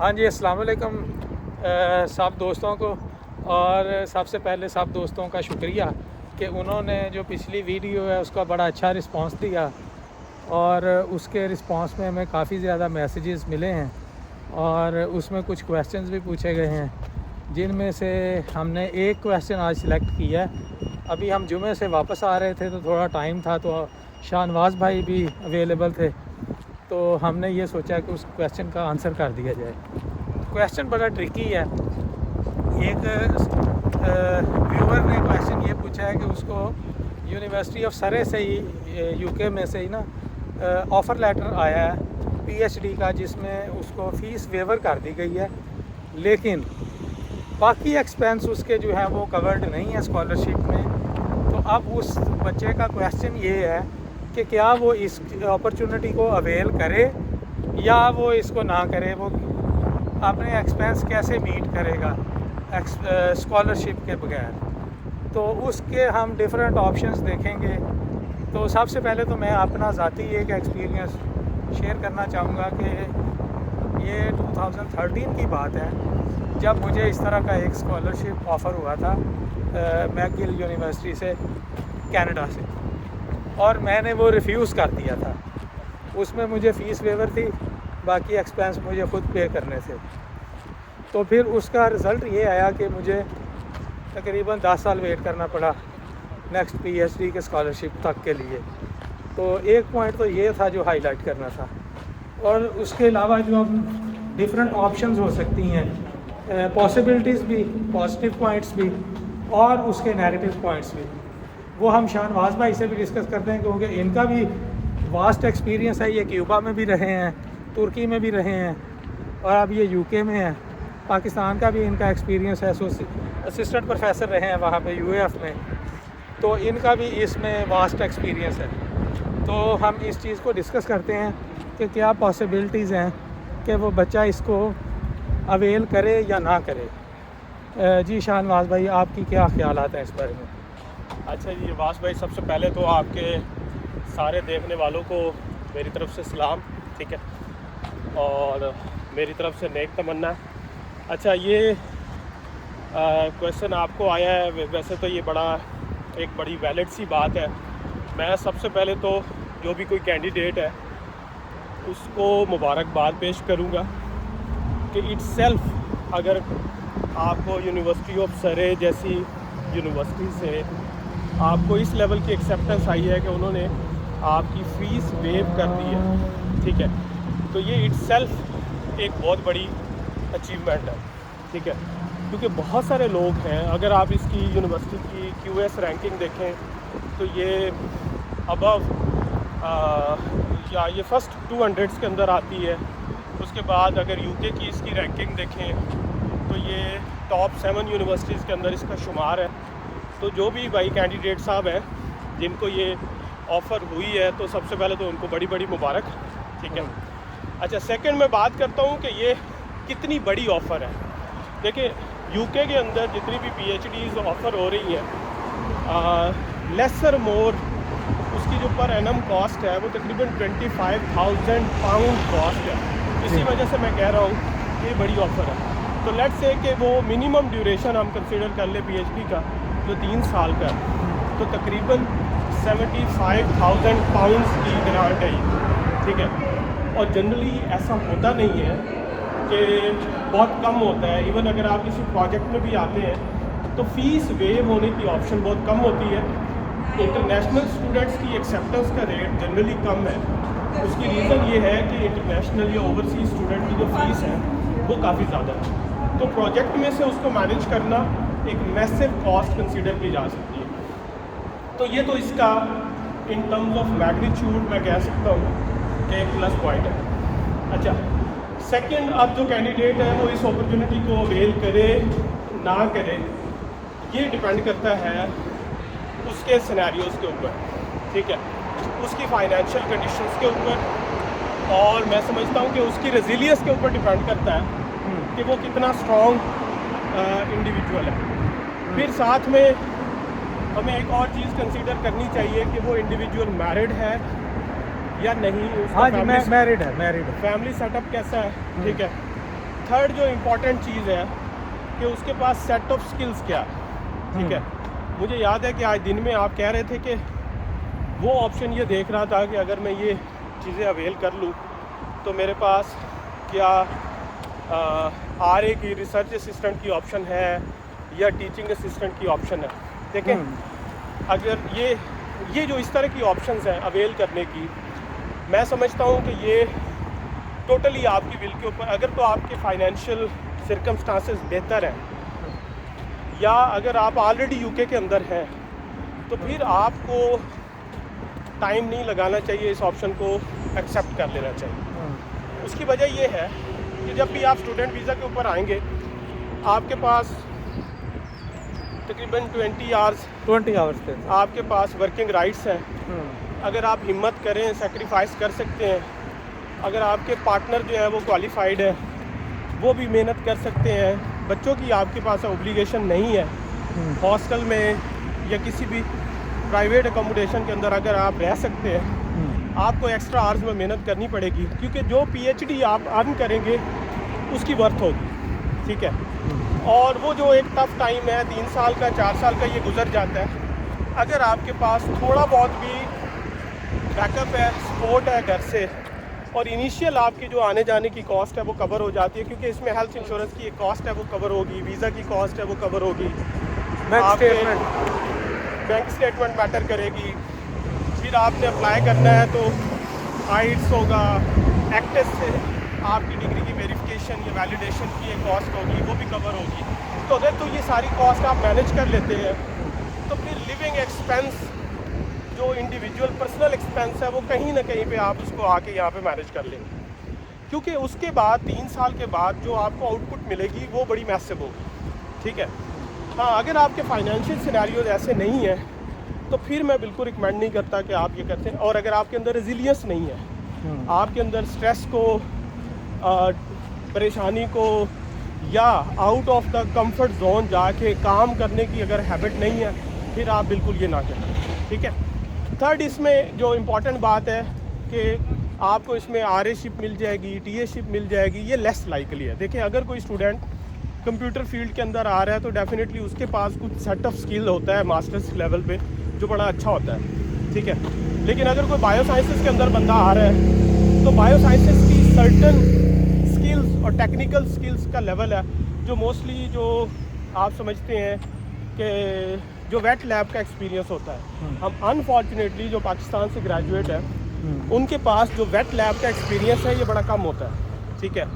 हाँ जी, अस्सलाम वालेकुम सब दोस्तों को। और सबसे पहले सब दोस्तों का शुक्रिया कि उन्होंने जो पिछली वीडियो है उसका बड़ा अच्छा रिस्पांस दिया और उसके रिस्पांस में हमें काफ़ी ज़्यादा मैसेजेस मिले हैं और उसमें कुछ क्वेश्चंस भी पूछे गए हैं, जिनमें से हमने एक क्वेश्चन आज सिलेक्ट किया है। अभी हम जुमे से वापस आ रहे थे तो थोड़ा टाइम था, तो शाहनवाज़ भाई भी अवेलेबल थे, तो हमने ये सोचा कि उस क्वेश्चन का आंसर कर दिया जाए। क्वेश्चन बड़ा ट्रिकी है। एक व्यूवर ने क्वेश्चन ये पूछा है कि उसको यूनिवर्सिटी ऑफ सरे से ही यूके में से ही ना ऑफ़र लेटर आया है पीएचडी का, जिसमें उसको फ़ीस वेवर कर दी गई है, लेकिन बाकी एक्सपेंस उसके जो है वो कवर्ड नहीं है स्कॉलरशिप में। तो अब उस बच्चे का क्वेश्चन ये है कि क्या वो इस अपॉर्चुनिटी को अवेल करे या वो इसको ना करे, वो अपने एक्सपेंस कैसे मीट करेगा स्कॉलरशिप के बगैर। तो उसके हम डिफरेंट ऑप्शंस देखेंगे। तो सबसे पहले तो मैं अपना ज़ाती एक एक्सपीरियंस शेयर करना चाहूँगा कि ये 2013 की बात है जब मुझे इस तरह का एक स्कॉलरशिप ऑफ़र हुआ था मैकगिल यूनिवर्सिटी से, कनाडा से, और मैंने वो रिफ्यूज़ कर दिया था। उसमें मुझे फ़ीस वेवर थी, बाकी एक्सपेंस मुझे ख़ुद पे करने थे। तो फिर उसका रिज़ल्ट ये आया कि मुझे तकरीबन 10 साल वेट करना पड़ा नेक्स्ट पीएचडी के स्कॉलरशिप तक के लिए। तो एक पॉइंट तो ये था जो हाईलाइट करना था, और उसके अलावा जो अब डिफरेंट ऑप्शंस हो सकती हैं, पॉसिबिलिटीज़ भी, पॉजिटिव पॉइंट्स भी और उसके नेगेटिव पॉइंट्स भी, वो हम शाहनवाज़ भाई से भी डिस्कस करते हैं, क्योंकि इनका भी वास्ट एक्सपीरियंस है। ये क्यूबा में भी रहे हैं, तुर्की में भी रहे हैं, और अब ये यूके में है। पाकिस्तान का भी इनका एक्सपीरियंस है, असिस्टेंट प्रोफेसर रहे हैं वहाँ पे यूएएफ में, तो इनका भी इसमें वास्ट एक्सपीरियंस है। तो हम इस चीज़ को डिस्कस करते हैं कि क्या पॉसिबिलिटीज़ हैं कि वो बच्चा इसको अवेल करे या ना करे। जी शाहनवाज़ भाई, आपकी क्या ख्यालात हैं इस बारे में? अच्छा जी वास भाई, सबसे पहले तो आपके सारे देखने वालों को मेरी तरफ से सलाम, ठीक है, और मेरी तरफ से नेक तमन्ना। अच्छा, ये क्वेश्चन आपको आया है, वैसे तो ये एक बड़ी वैलिड सी बात है। मैं सबसे पहले तो जो भी कोई कैंडिडेट है उसको मुबारकबाद पेश करूँगा कि इट्सेल्फ अगर आपको यूनिवर्सिटी ऑफ सरे जैसी यूनिवर्सिटी से आपको इस लेवल की एक्सेप्टेंस आई है कि उन्होंने आपकी फ़ीस वेव कर दी है, ठीक है, तो ये इट्सेल्फ एक बहुत बड़ी अचीवमेंट है, ठीक है। क्योंकि बहुत सारे लोग हैं, अगर आप इसकी यूनिवर्सिटी की क्यूएस रैंकिंग देखें तो ये अबव या ये फ़र्स्ट 200 के अंदर आती है। उसके बाद अगर यूके की इसकी रैंकिंग देखें तो ये टॉप 7 यूनिवर्सिटीज़ के अंदर इसका शुमार है। तो जो भी भाई कैंडिडेट साहब हैं जिनको ये ऑफ़र हुई है, तो सबसे पहले तो उनको बड़ी बड़ी मुबारक, ठीक है। अच्छा, सेकंड मैं बात करता हूँ कि ये कितनी बड़ी ऑफ़र है। देखिए, यूके के अंदर जितनी भी पीएचडीज़ ऑफ़र हो रही हैं, लेसर मोर उसकी जो पर एनम कॉस्ट है वो तकरीबन 25,000 पाउंड कॉस्ट है। इसी वजह से मैं कह रहा हूँ ये बड़ी ऑफ़र है। तो लेट्स से कि वो मिनिमम ड्यूरेशन हम कंसीडर कर ले पीएचडी का जो 3 साल का, तो तकरीबन 75,000 पाउंड्स की ग्रांट है, ठीक है। और जनरली ऐसा होता नहीं है कि बहुत कम होता है। इवन अगर आप किसी प्रोजेक्ट में भी आते हैं तो फ़ीस वेव होने की ऑप्शन बहुत कम होती है। इंटरनेशनल स्टूडेंट्स की एक्सेप्टेंस का रेट जनरली कम है। उसकी रीज़न ये है कि इंटरनेशनल या ओवरसीज स्टूडेंट की जो फ़ीस है वो काफ़ी ज़्यादा है, तो प्रोजेक्ट में से उसको मैनेज करना एक मैसिव कॉस्ट कंसीडर की जा सकती है। तो ये तो इसका इन टर्म्स ऑफ मैग्नीट्यूड मैं कह सकता हूँ कि एक प्लस पॉइंट है। अच्छा, सेकंड, अब जो कैंडिडेट है वो इस अपॉर्चुनिटी को अवेल करे ना करे, ये डिपेंड करता है उसके सिनेरियोज़ के ऊपर, ठीक है, उसकी फाइनेंशियल कंडीशंस के ऊपर, और मैं समझता हूँ कि उसकी रेजिलियंस के ऊपर डिपेंड करता है कि वो कितना स्ट्रॉन्ग इंडिविजुअल है। फिर साथ में हमें एक और चीज़ कंसीडर करनी चाहिए कि वो इंडिविजुअल मैरिड है या नहीं। हाँ जी, मैरिड है। फैमिली सेटअप कैसा है, ठीक है। थर्ड जो इम्पोर्टेंट चीज़ है कि उसके पास सेट ऑफ स्किल्स क्या है, ठीक है। मुझे याद है कि आज दिन में आप कह रहे थे कि वो ऑप्शन ये देख रहा था कि अगर मैं ये चीज़ें अवेल कर लूँ तो मेरे पास क्या RA की रिसर्च असिस्टेंट की ऑप्शन है या टीचिंग असिस्टेंट की ऑप्शन है। देखें अगर ये जो इस तरह की ऑप्शंस हैं अवेल करने की, मैं समझता हूँ कि ये टोटली आपकी विल के ऊपर, अगर तो आपके फाइनेंशियल सर्कमस्टांसेस बेहतर हैं या अगर आप ऑलरेडी यूके के अंदर हैं तो फिर आपको टाइम नहीं लगाना चाहिए, इस ऑप्शन को एक्सेप्ट कर लेना चाहिए। उसकी वजह ये है कि जब भी आप स्टूडेंट वीज़ा के ऊपर आएंगे आपके पास तकरीबन 20 आवर्स थे आपके पास वर्किंग राइट्स हैं। अगर आप हिम्मत करें सेक्रीफाइस कर सकते हैं, अगर आपके पार्टनर जो है वो क्वालिफाइड है वो भी मेहनत कर सकते हैं, बच्चों की आपके पास ऑब्लिगेशन नहीं है, हॉस्टल में या किसी भी प्राइवेट अकोमोडेशन के अंदर अगर आप रह सकते हैं, आपको एक्स्ट्रा आवर्स में मेहनत करनी पड़ेगी क्योंकि जो PhD आप अर्न करेंगे उसकी वर्थ होगी, ठीक है। और वो जो एक टफ टाइम है 3 साल का 4 साल का ये गुजर जाता है। अगर आपके पास थोड़ा बहुत भी बैकअप है, सपोर्ट है घर से, और इनिशियल आपकी जो आने जाने की कॉस्ट है वो कवर हो जाती है क्योंकि इसमें हेल्थ इंश्योरेंस की एक कॉस्ट है वो कवर होगी, वीज़ा की कॉस्ट है वो कवर होगी, बैंक स्टेटमेंट मैटर करेगी। फिर आपने अप्लाई करना है तो आइट्स होगा, एक्टेस से आपकी डिग्री की वेरिफिकेशन या वैलिडेशन की एक कॉस्ट होगी वो भी कवर होगी। तो अगर तो ये सारी कॉस्ट आप मैनेज कर लेते हैं तो फिर लिविंग एक्सपेंस जो इंडिविजुअल पर्सनल एक्सपेंस है वो कहीं ना कहीं पे आप उसको आके यहाँ पे मैनेज कर लेंगे क्योंकि उसके बाद 3 साल के बाद जो आपको आउटपुट मिलेगी वो बड़ी मैसिव होगी, ठीक है। हाँ, अगर आपके फाइनेंशियल सिनेरियोज ऐसे नहीं है तो फिर मैं बिल्कुल रिकमेंड नहीं करता कि आप ये करते हैं। और अगर आपके अंदर रेजिलियंस नहीं है, आपके अंदर स्ट्रेस को, परेशानी को या out of the comfort zone जाके काम करने की अगर हैबिट नहीं है फिर आप बिल्कुल ये ना करें, ठीक है। थर्ड इसमें जो इम्पोर्टेंट बात है कि आपको इसमें RA शिप मिल जाएगी, TA शिप मिल जाएगी, ये लेस लाइकली है। देखिए अगर कोई स्टूडेंट कंप्यूटर फील्ड के अंदर आ रहा है तो डेफिनेटली उसके पास कुछ सेट ऑफ स्किल होता है मास्टर्स लेवल पे जो बड़ा अच्छा होता है, ठीक है। लेकिन अगर कोई बायो साइंसेस के अंदर बंदा आ रहा है तो बायो साइंसेस की सर्टन स्किल्स और टेक्निकल स्किल्स का लेवल है जो मोस्टली जो आप समझते हैं कि जो वेट लैब का एक्सपीरियंस होता है। हम अनफॉर्चुनेटली जो पाकिस्तान से ग्रेजुएट है उनके पास जो वेट लैब का एक्सपीरियंस है ये बड़ा कम होता है, ठीक है।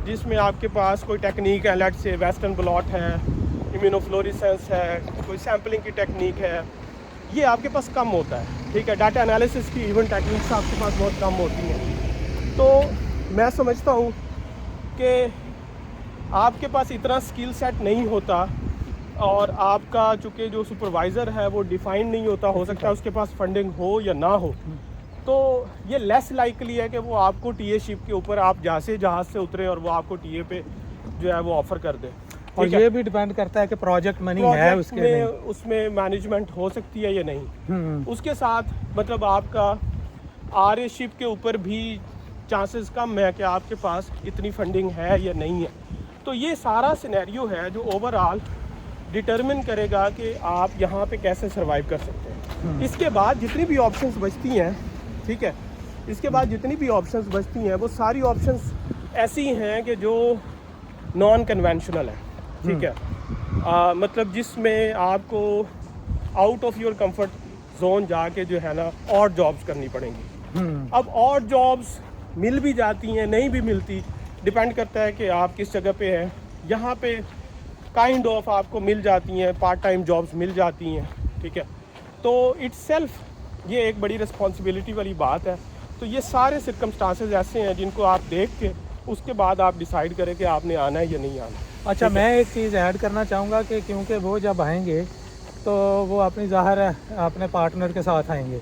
जिसमें आपके पास कोई टेक्निक है, लेट से वेस्टर्न ब्लॉट है, इम्यूनोफ्लोरेसेंस है, कोई सैम्पलिंग की टेक्निक है, ये आपके पास कम होता है, ठीक है। डाटा एनालिसिस की इवन टेक्निक्स आपके पास बहुत कम होती हैं। तो मैं समझता हूँ कि आपके पास इतना स्किल सेट नहीं होता और आपका चूँकि जो सुपरवाइज़र है वो डिफाइंड नहीं होता, हो सकता है उसके पास फंडिंग हो या ना हो, तो ये लेस लाइकली है कि वो आपको TA शिप के ऊपर आप जहाज़ से उतरे और वो आपको TA पे जो है वो ऑफ़र कर दे। और ये भी डिपेंड करता है कि प्रोजेक्ट मनी है उसके में, उसमें मैनेजमेंट हो सकती है या नहीं। उसके साथ मतलब आपका RA शिप के ऊपर भी चांसेस कम है कि आपके पास इतनी फंडिंग है या नहीं है। तो ये सारा सिनेरियो है जो ओवरऑल डिटरमिन करेगा कि आप यहाँ पे कैसे सर्वाइव कर सकते हैं। इसके बाद जितनी भी ऑप्शंस बचती हैं, ठीक है, इसके बाद जितनी भी ऑप्शंस बचती हैं वो सारी ऑप्शंस ऐसी हैं कि जो नॉन कन्वेंशनल है, ठीक है। मतलब जिसमें आपको out of your comfort zone जाके जो है ना और जॉब्स करनी पड़ेंगी। अब और जॉब्स मिल भी जाती हैं, नहीं भी मिलती, डिपेंड करता है कि आप किस जगह पे हैं। यहाँ पे काइंड ऑफ आपको मिल जाती हैं, पार्ट टाइम जॉब्स मिल जाती हैं, ठीक है। तो इट्सेल्फ ये एक बड़ी रिस्पॉन्सिबिलिटी वाली बात है। तो ये सारे सर्कमस्टांसेस ऐसे हैं जिनको आप देख के उसके बाद आप डिसाइड करें कि आपने आना है या नहीं आना। अच्छा, मैं एक चीज़ ऐड करना चाहूँगा कि क्योंकि वो जब आएंगे तो वो अपनी ज़ाहिर है अपने पार्टनर के साथ आएंगे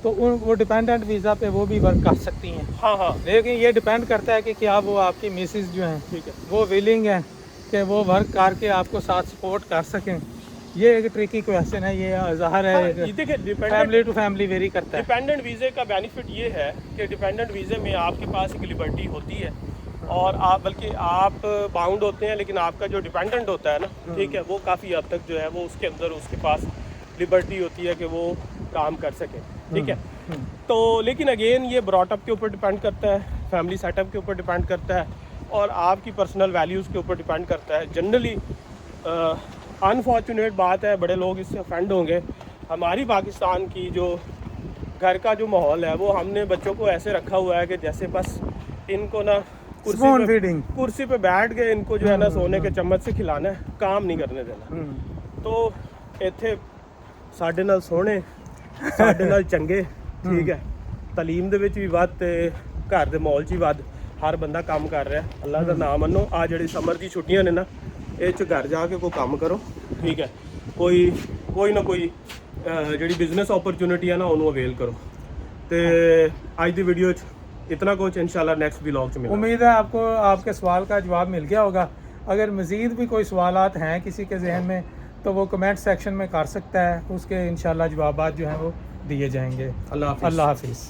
तो वो डिपेंडेंट वीज़ा पे वो भी वर्क कर सकती हैं। हाँ, लेकिन ये डिपेंड करता है कि क्या वो आपकी मिसेस जो हैं, ठीक है, वो विलिंग है कि वो वर्क करके आपको साथ सपोर्ट कर सकें। ये एक ट्रिकी क्वेश्चन है, ये ज़ाहिर है देखिए फैमिली टू फैमिली वेरी करता है। डिपेंडेंट वीज़े का बेनिफिट ये है कि डिपेंडेंट वीज़े में आपके पास एक लिबर्टी होती है और आप बल्कि आप बाउंड होते हैं, लेकिन आपका जो डिपेंडेंट होता है ना, ठीक है, वो काफ़ी हद तक जो है वो उसके अंदर उसके पास लिबर्टी होती है कि वो काम कर सके, ठीक है। तो लेकिन अगेन ये ब्रॉटअप के ऊपर डिपेंड करता है, फैमिली सेटअप के ऊपर डिपेंड करता है, और आपकी पर्सनल वैल्यूज़ के ऊपर डिपेंड करता है। जनरली अनफॉर्चुनेट बात है, बड़े लोग इससे ऑफेंड होंगे, हमारी पाकिस्तान की जो घर का जो माहौल है वो हमने बच्चों को ऐसे रखा हुआ है कि जैसे बस इनको ना कुर्सी पे बैठ के इनको जो है ना सोने के चम्मच से खिलाना है, काम नहीं करने देना। तो इत्थे साडे नाल सोहणे, साडे नाल चंगे, ठीक है, तलीम दे विच भी वध ते घर दे माहौल च भी वध हर बंदा काम कर रहा है। अल्लाह दा नाम मन्नो, आ जिहड़ी समर दी छुट्टियां ने ना, ਇਹ 'ਚ घर जाके कोई काम करो, ठीक है, कोई ना कोई ਜਿਹੜੀ बिजनेस अपॉर्चुनिटी है ना ਉਹਨੂੰ अवेल करो। तो आज की वीडियो इतना कुछ, इंशाल्लाह नेक्स्ट व्लॉग च मिलेगा। उम्मीद है आपको आपके सवाल का जवाब मिल गया होगा। अगर मज़ीद भी कोई सवालात हैं किसी के जहन में तो वो कमेंट सेक्शन में कर सकता है, उसके इंशाल्लाह जवाबात जो हैं वो दिए जाएंगे। अल्लाह हाफिज़। अल्लाह हाफिज़।